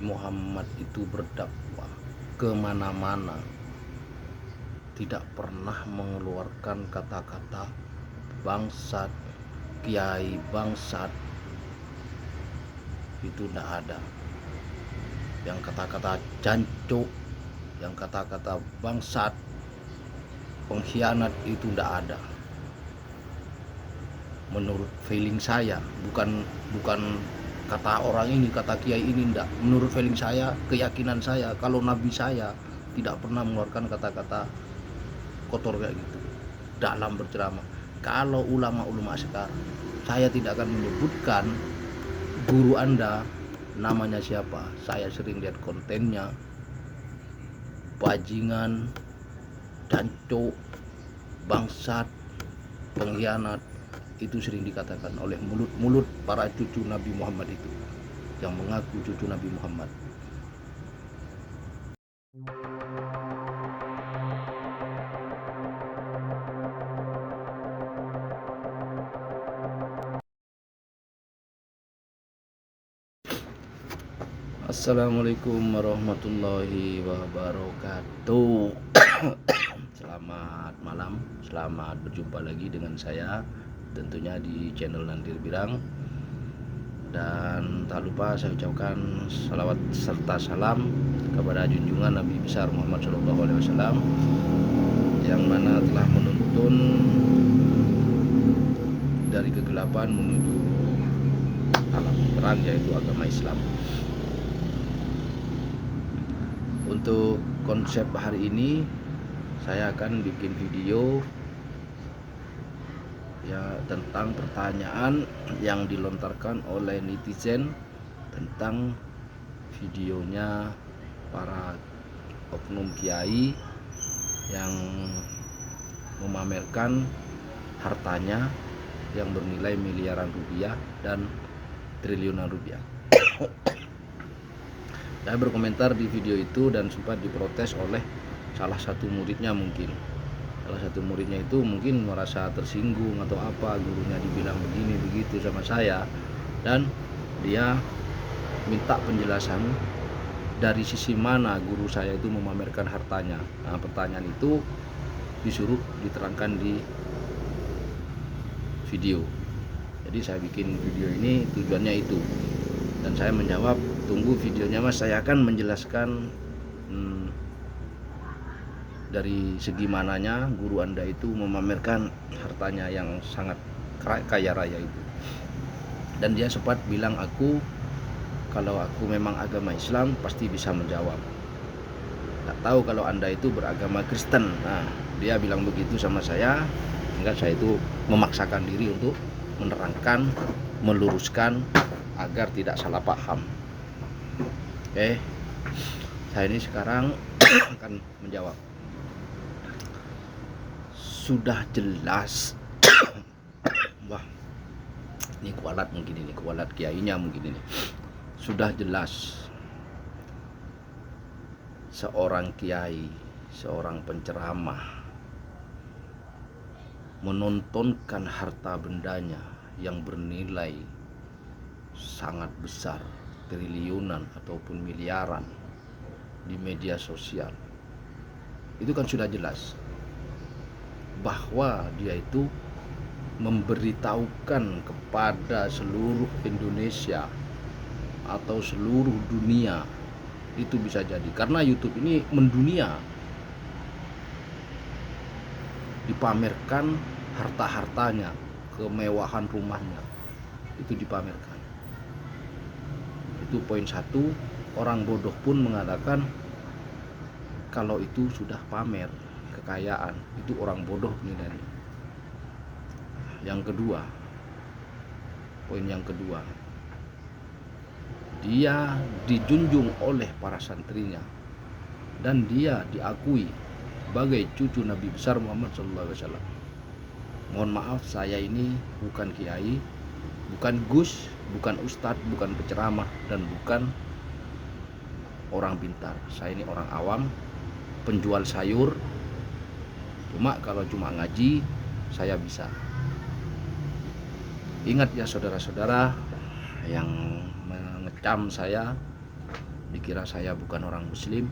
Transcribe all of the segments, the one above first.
Muhammad itu berdakwah kemana-mana, tidak pernah mengeluarkan kata-kata bangsat, kiai bangsat, itu tidak ada. Yang kata-kata jancuk, yang kata-kata bangsat, pengkhianat, itu tidak ada. Menurut feeling saya, bukan kata orang ini, kata kiai ini, enggak. Menurut feeling saya, keyakinan saya, kalau nabi saya tidak pernah mengeluarkan kata-kata kotor kayak gitu dalam berceramah. Kalau ulama-ulama sekarang, saya tidak akan menyebutkan guru Anda namanya siapa. Saya sering lihat kontennya, bajingan, jancuk, bangsat, pengkhianat, itu sering dikatakan oleh mulut-mulut para cucu Nabi Muhammad itu, yang mengaku cucu Nabi Muhammad. Assalamualaikum warahmatullahi wabarakatuh. Selamat malam, selamat berjumpa lagi dengan saya, tentunya di channel Nandir Birang. Dan tak lupa saya ucapkan salawat serta salam kepada junjungan Nabi besar Muhammad SAW, yang mana telah menuntun dari kegelapan menuju alam terang, yaitu agama Islam. Untuk konsep hari ini, saya akan bikin video ya tentang pertanyaan yang dilontarkan oleh netizen tentang videonya para oknum kiai yang memamerkan hartanya yang bernilai miliaran rupiah dan triliunan rupiah. Saya berkomentar di video itu dan sempat diprotes oleh salah satu muridnya. Mungkin salah satu muridnya itu mungkin merasa tersinggung atau apa, gurunya dibilang begini begitu sama saya, dan dia minta penjelasan dari sisi mana guru saya itu memamerkan hartanya. Nah, pertanyaan itu disuruh diterangkan di video. Jadi saya bikin video ini tujuannya itu, dan saya menjawab, tunggu videonya mas, saya akan menjelaskan dari segi mananya guru Anda itu memamerkan hartanya yang sangat kaya raya itu. Dan dia sempat bilang aku, kalau aku memang agama Islam pasti bisa menjawab, nggak tahu kalau Anda itu beragama Kristen. Nah, dia bilang begitu sama saya, sehingga saya itu memaksakan diri untuk menerangkan, meluruskan agar tidak salah paham. Oke, saya ini sekarang akan menjawab. Sudah jelas wah, ini kualat mungkin, ini kualat kiainya mungkin, ini sudah jelas seorang kiai, seorang penceramah menontonkan harta bendanya yang bernilai sangat besar, triliunan ataupun miliaran di media sosial. Itu kan sudah jelas bahwa dia itu memberitahukan kepada seluruh Indonesia atau seluruh dunia. Itu bisa jadi karena YouTube ini mendunia, dipamerkan harta-hartanya, kemewahan rumahnya itu dipamerkan. Itu poin satu. Orang bodoh pun mengatakan kalau itu sudah pamer kekayaan, itu orang bodoh nilainya. Yang kedua, poin yang kedua, dia dijunjung oleh para santrinya dan dia diakui sebagai cucu Nabi besar Muhammad SAW. Mohon maaf, saya ini bukan kiai, bukan gus, bukan ustadz, bukan penceramah, dan bukan orang pintar. Saya ini orang awam, penjual sayur. Cuma kalau cuma ngaji, saya bisa. Ingat ya saudara-saudara yang mengecam saya, dikira saya bukan orang muslim.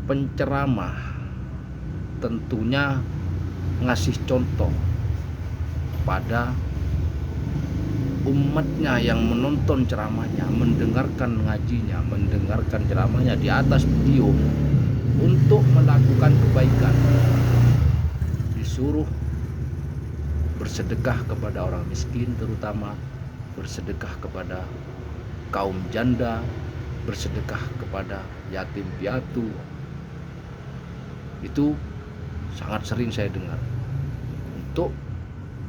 Penceramah tentunya ngasih contoh pada umatnya yang menonton ceramahnya, mendengarkan ngajinya, mendengarkan ceramahnya di atas video untuk melakukan kebaikan. Disuruh bersedekah kepada orang miskin, terutama bersedekah kepada kaum janda, bersedekah kepada yatim piatu. Itu sangat sering saya dengar. Untuk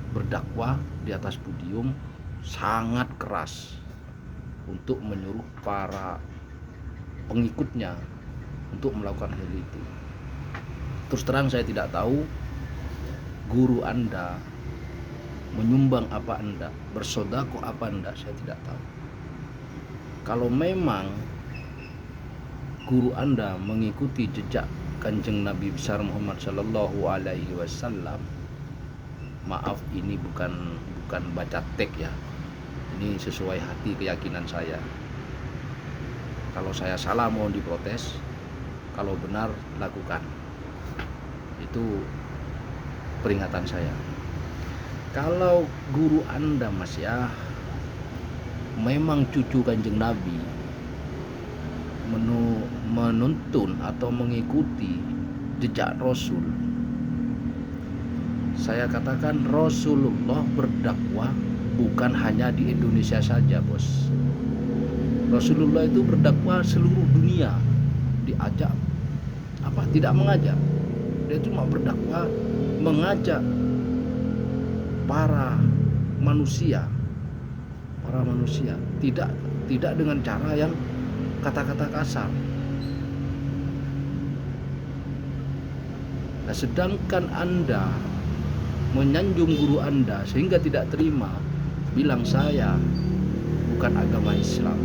berdakwah di atas podium sangat keras untuk menyuruh para pengikutnya untuk melakukan hal itu. Terus terang saya tidak tahu guru Anda menyumbang apa Anda, bersedekah apa Anda, saya tidak tahu. Kalau memang guru Anda mengikuti jejak Kanjeng Nabi besar Muhammad Sallallahu Alaihi Wasallam, maaf ini bukan baca teks ya, ini sesuai hati keyakinan saya. Kalau saya salah mohon diprotes, kalau benar lakukan. Itu peringatan saya. Kalau guru Anda Mas ya memang cucu Kanjeng Nabi, menuntun atau mengikuti jejak Rasul, saya katakan Rasulullah berdakwah bukan hanya di Indonesia saja, bos. Rasulullah itu berdakwah seluruh dunia, diajak apa? Tidak mengajak. Dia cuma berdakwah, mengajak para manusia, tidak dengan cara yang kata-kata kasar. Nah, sedangkan Anda menyanjung guru Anda sehingga tidak terima, bilang saya bukan agama Islam.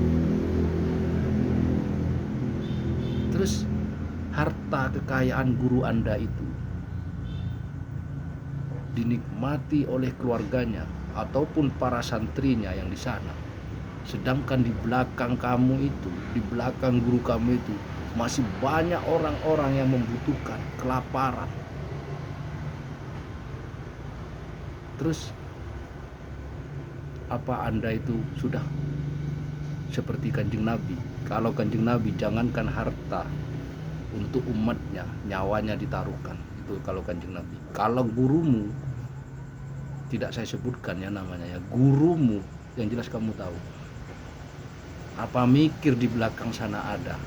Terus harta kekayaan guru Anda itu dinikmati oleh keluarganya ataupun para santrinya yang di sana. Sedangkan di belakang kamu itu, di belakang guru kamu itu masih banyak orang-orang yang membutuhkan, kelaparan. Terus apa Anda itu sudah seperti Kanjeng Nabi? Kalau Kanjeng Nabi jangankan harta untuk umatnya, nyawanya ditaruhkan. Itu kalau Kanjeng Nabi. Kalau gurumu, tidak saya sebutkan ya namanya ya, gurumu yang jelas kamu tahu. Apa mikir di belakang sana ada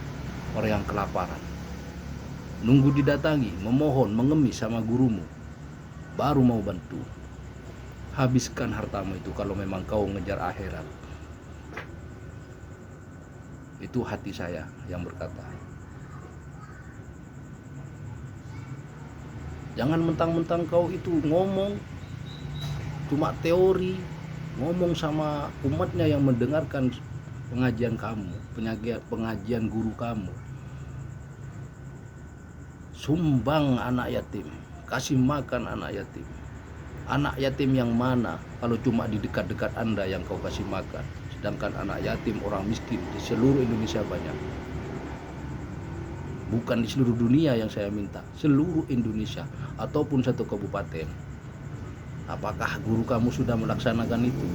orang yang kelaparan, nunggu didatangi, memohon, mengemis sama gurumu, baru mau bantu. Habiskan hartamu itu kalau memang kau ngejar akhirat. Itu hati saya yang berkata. Jangan mentang-mentang kau itu ngomong cuma teori, ngomong sama umatnya yang mendengarkan pengajian kamu, pengajian guru kamu. Sumbang anak yatim, kasih makan anak yatim. Anak yatim yang mana kalau cuma di dekat-dekat Anda yang kau kasih makan? Sedangkan anak yatim orang miskin di seluruh Indonesia banyak. Bukan di seluruh dunia yang saya minta, seluruh Indonesia ataupun satu kabupaten. Apakah guru kamu sudah melaksanakan itu?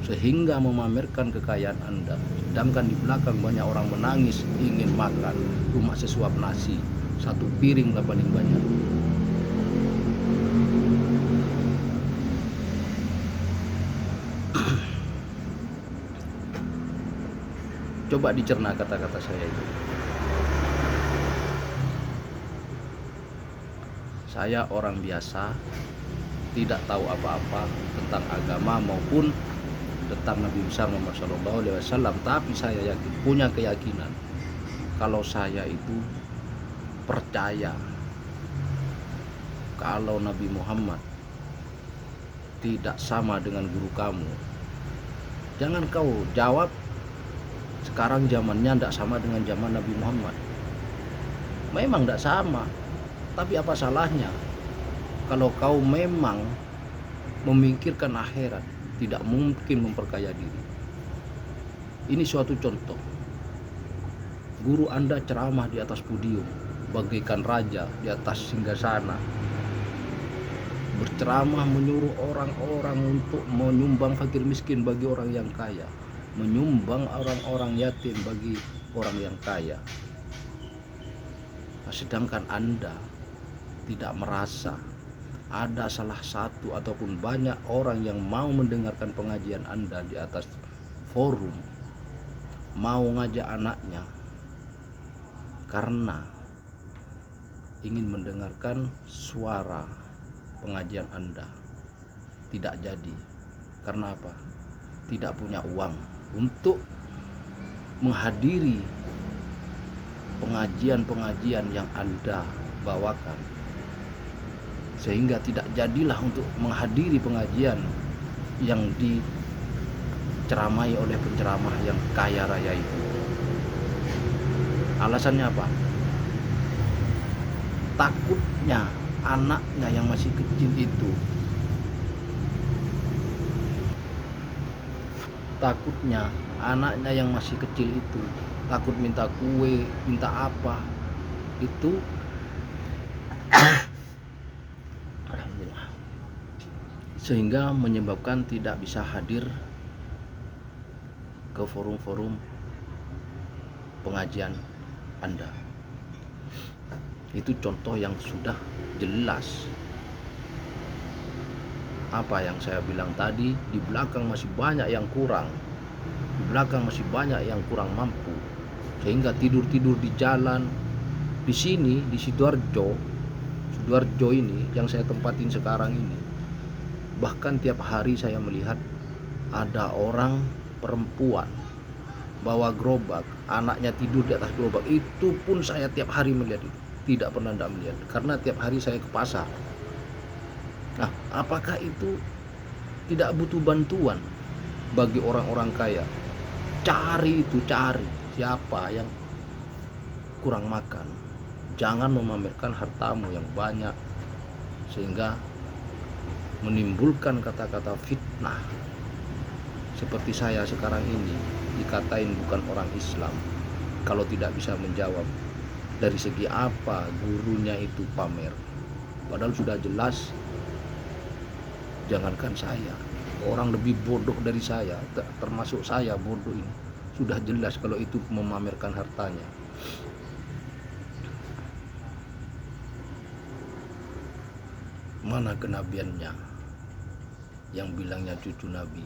Sehingga memamerkan kekayaan Anda, sedangkan di belakang banyak orang menangis ingin makan cuma sesuap nasi, satu piring lah paling banyak. Coba dicerna kata-kata saya itu. Saya orang biasa, tidak tahu apa-apa tentang agama maupun tentang Nabi besar Muhammad SAW, tapi saya yakin, punya keyakinan kalau saya itu percaya kalau Nabi Muhammad tidak sama dengan guru kamu. Jangan kau jawab sekarang zamannya tidak sama dengan zaman Nabi Muhammad. Memang tidak sama, tapi apa salahnya kalau kau memang memikirkan akhirat, tidak mungkin memperkaya diri. Ini suatu contoh. Guru Anda ceramah di atas podium bagaikan raja di atas singgasana, berceramah menyuruh orang-orang untuk menyumbang fakir miskin bagi orang yang kaya, menyumbang orang-orang yatim bagi orang yang kaya. Sedangkan Anda tidak merasa ada salah satu ataupun banyak orang yang mau mendengarkan pengajian Anda di atas forum, mau ngajak anaknya karena ingin mendengarkan suara pengajian Anda. Tidak jadi. Karena apa? Tidak punya uang untuk menghadiri pengajian-pengajian yang Anda bawakan, sehingga tidak jadilah untuk menghadiri pengajian yang diceramai oleh penceramah yang kaya raya itu. Alasannya apa? Takutnya anaknya yang masih kecil itu, takut minta kue, minta apa itu alhamdulillah, sehingga menyebabkan tidak bisa hadir ke forum-forum pengajian Anda. Itu contoh yang sudah jelas. Apa yang saya bilang tadi, di belakang masih banyak yang kurang, di belakang masih banyak yang kurang mampu, sehingga tidur-tidur di jalan. Di sini, di Sidoarjo ini yang saya tempatin sekarang ini, bahkan tiap hari saya melihat ada orang perempuan bawa gerobak, anaknya tidur di atas gerobak. Itu pun saya tiap hari melihat itu, tidak pernah tidak melihat, karena tiap hari saya ke pasar. Nah, apakah itu tidak butuh bantuan bagi orang-orang kaya? Cari siapa yang kurang makan. Jangan memamerkan hartamu yang banyak sehingga menimbulkan kata-kata fitnah. Seperti saya sekarang ini dikatain bukan orang Islam kalau tidak bisa menjawab dari segi apa gurunya itu pamer. Padahal sudah jelas, jangankan saya, orang lebih bodoh dari saya, termasuk saya bodoh ini, sudah jelas kalau itu memamerkan hartanya. Mana kenabiannya yang bilangnya cucu Nabi?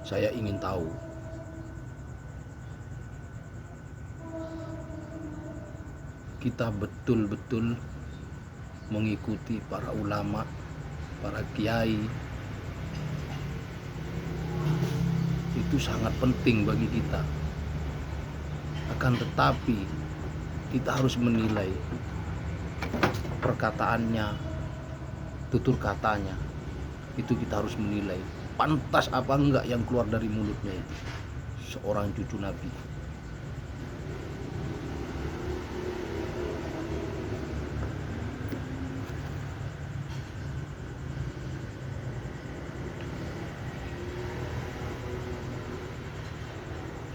Saya ingin tahu. Kita betul-betul mengikuti para ulama, para kiai. Itu sangat penting bagi kita. Akan tetapi kita harus menilai perkataannya, tutur katanya. Itu kita harus menilai pantas apa enggak yang keluar dari mulutnya itu seorang cucu Nabi.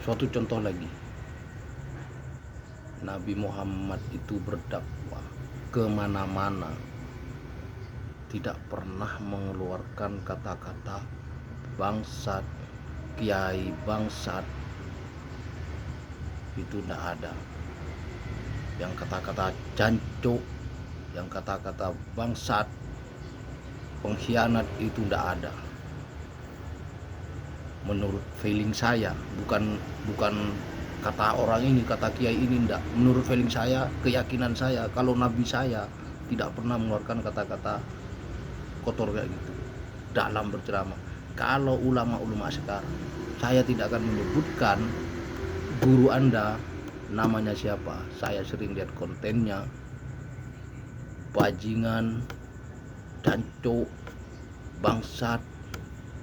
Suatu contoh lagi, Nabi Muhammad itu berdakwah kemana-mana, tidak pernah mengeluarkan kata-kata bangsat, kiai bangsat, itu tidak ada. Yang kata-kata jancuk, yang kata-kata bangsat, pengkhianat, itu tidak ada. Menurut feeling saya, bukan kata orang ini, kata kiai ini, enggak. Menurut feeling saya, keyakinan saya, kalau Nabi saya tidak pernah mengeluarkan kata-kata kotor kayak gitu dalam berceramah. Kalau ulama-ulama sekarang, saya tidak akan menyebutkan guru Anda namanya siapa. Saya sering lihat kontennya, bajingan, jancuk, bangsat,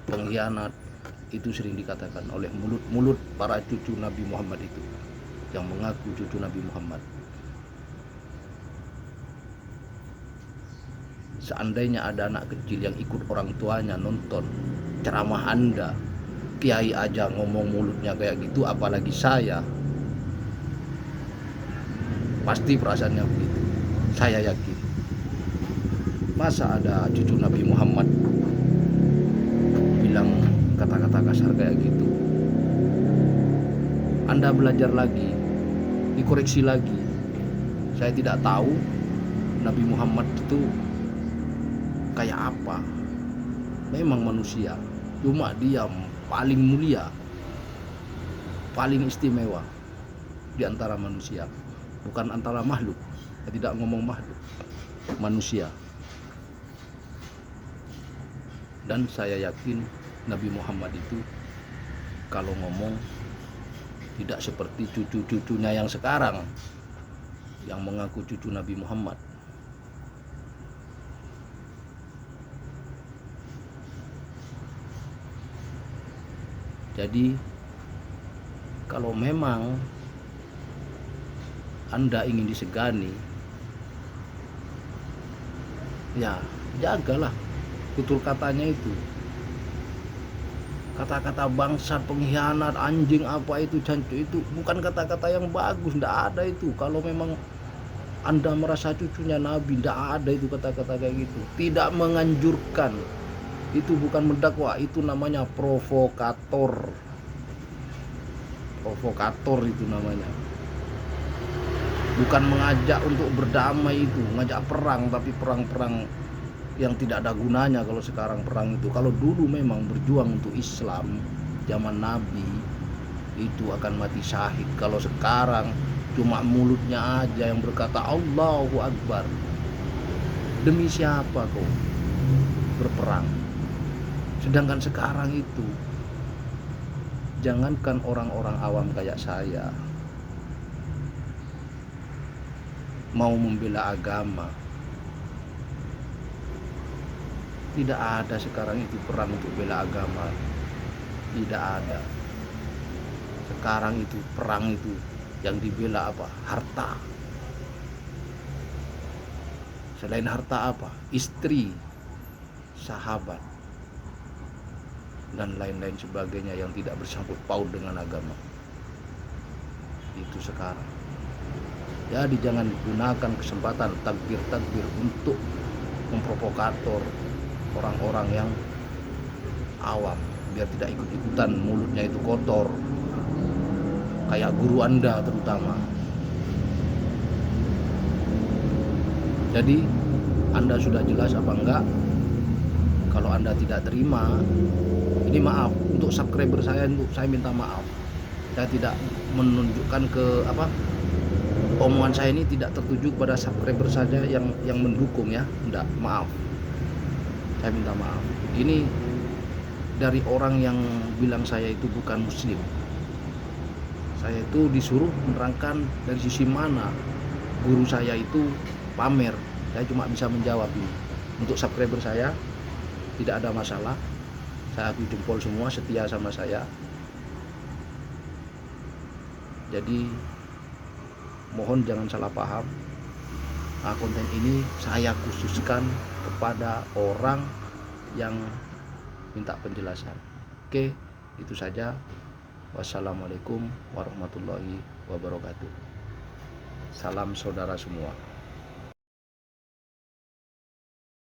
pengkhianat, itu sering dikatakan oleh mulut-mulut para cucu Nabi Muhammad itu, yang mengaku cucu Nabi Muhammad. Seandainya ada anak kecil yang ikut orang tuanya nonton ceramah Anda, kiai aja ngomong mulutnya kayak gitu, apalagi saya. Pasti perasaannya begitu, saya yakin. Masa ada cucu Nabi Muhammad bilang kata-kata kasar kayak gitu? Anda belajar lagi, dikoreksi lagi. Saya tidak tahu Nabi Muhammad itu kayak apa. Memang manusia, cuma dia paling mulia, paling istimewa di antara manusia, bukan antara makhluk. Saya tidak ngomong makhluk, manusia. Dan saya yakin Nabi Muhammad itu kalau ngomong tidak seperti cucu-cucunya yang sekarang yang mengaku cucu Nabi Muhammad. Jadi kalau memang Anda ingin disegani, ya jagalah tutur katanya itu. Kata-kata bangsat, pengkhianat, anjing, apa itu, jancuk, itu bukan kata-kata yang bagus. Tidak ada itu. Kalau memang Anda merasa cucunya Nabi, tidak ada itu kata-kata kayak gitu. Tidak menganjurkan. Itu bukan mendakwa, itu namanya provokator. Provokator itu namanya. Bukan mengajak untuk berdamai, itu ngajak perang, tapi perang-perang yang tidak ada gunanya. Kalau sekarang perang itu, kalau dulu memang berjuang untuk Islam zaman Nabi, itu akan mati syahid. Kalau sekarang cuma mulutnya aja yang berkata Allahu Akbar. Demi siapa kau berperang? Sedangkan sekarang itu, jangankan orang-orang awam kayak saya mau membela agama, tidak ada sekarang itu perang untuk bela agama. Tidak ada. Sekarang itu perang itu yang dibela apa? Harta. Selain harta apa? Istri, sahabat, dan lain-lain sebagainya yang tidak bersangkut paut dengan agama. Itu sekarang. Jadi jangan gunakan kesempatan takbir-takbir untuk memprovokator orang-orang yang awam, biar tidak ikut-ikutan mulutnya itu kotor, kayak guru Anda terutama. Jadi Anda sudah jelas apa enggak? Kalau Anda tidak terima, ini maaf untuk subscriber saya, untuk saya minta maaf. Saya tidak menunjukkan ke apa, omongan saya ini tidak tertuju kepada subscriber saja yang mendukung ya, enggak, maaf. Saya minta maaf. Ini dari orang yang bilang saya itu bukan muslim. Saya itu disuruh menerangkan dari sisi mana guru saya itu pamer. Saya cuma bisa menjawab ini. Untuk subscriber saya tidak ada masalah. Saya akui jempol semua, setia sama saya. Jadi mohon jangan salah paham. Nah, konten ini saya khususkan kepada orang yang minta penjelasan. Oke, itu saja. Wassalamualaikum warahmatullahi wabarakatuh. Salam saudara semua.